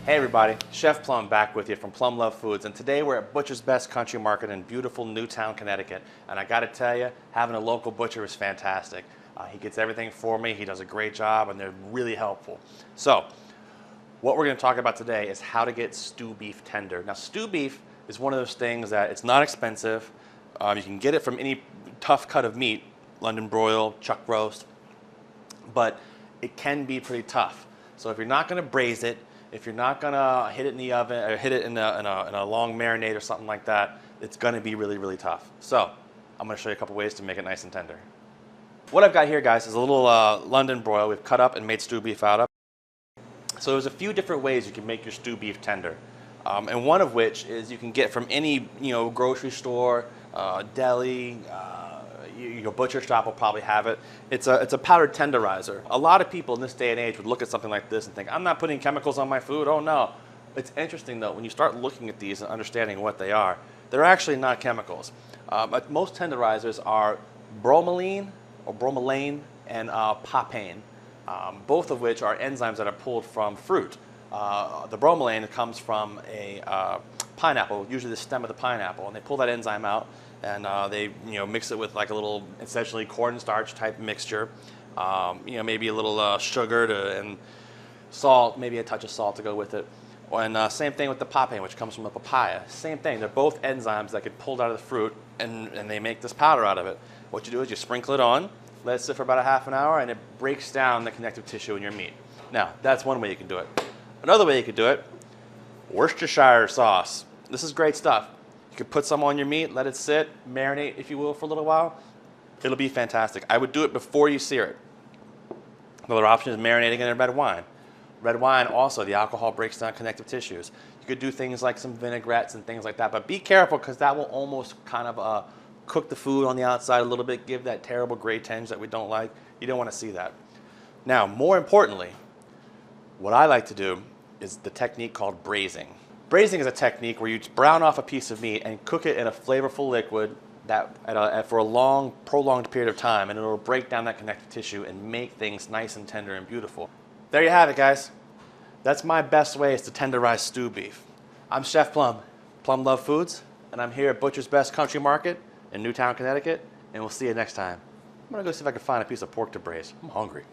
Hey everybody, Chef Plum back with you from Plum Love Foods, and today we're at Butcher's Best Country Market in beautiful Newtown, Connecticut. And I gotta tell you, having a local butcher is fantastic. He gets everything for me, he does a great job, and they're really helpful. So, what we're gonna talk about today is how to get stew beef tender. Now, stew beef is one of those things that it's not expensive. You can get it from any tough cut of meat, London broil, chuck roast, but it can be pretty tough. So if you're not gonna braise it, if you're not gonna hit it in the oven or hit it in a long marinade or something like that, it's gonna be really, really tough. So I'm gonna show you a couple ways to make it nice and tender. What I've got here, guys, is a little London broil we've cut up and made stew beef out of. So there's a few different ways you can make your stew beef tender, and one of which is you can get from any grocery store, deli. Your butcher shop will probably have it. It's a powdered tenderizer. A lot of people in this day and age would look at something like this and think, I'm not putting chemicals on my food. Oh no. It's interesting though, when you start looking at these and understanding what they are, they're actually not chemicals. But most tenderizers are bromelain and papain, both of which are enzymes that are pulled from fruit. The bromelain comes from a pineapple, usually the stem of the pineapple, and they pull that enzyme out. And they mix it with like a little essentially cornstarch type mixture, maybe a little sugar and salt, maybe a touch of salt to go with it. And same thing with the papain, which comes from the papaya. Same thing, they're both enzymes that get pulled out of the fruit, and they make this powder out of it. What you do is you sprinkle it on, let it sit for about a half an hour, and it breaks down the connective tissue in your meat. Now, that's one way you can do it. Another way you could do it, Worcestershire sauce. This is great stuff. You could put some on your meat, let it sit, marinate, if you will, for a little while. It'll be fantastic. I would do it before you sear it. Another option is marinating in red wine. Red wine also, the alcohol breaks down connective tissues. You could do things like some vinaigrettes and things like that, but be careful because that will almost kind of cook the food on the outside a little bit, give that terrible gray tinge that we don't like. You don't want to see that. Now, more importantly, what I like to do is the technique called braising. Braising is a technique where you brown off a piece of meat and cook it in a flavorful liquid for a long, prolonged period of time, and it'll break down that connective tissue and make things nice and tender and beautiful. There you have it, guys. That's my best way is to tenderize stew beef. I'm Chef Plum, Plum Love Foods, and I'm here at Butcher's Best Country Market in Newtown, Connecticut, and we'll see you next time. I'm gonna go see if I can find a piece of pork to braise. I'm hungry.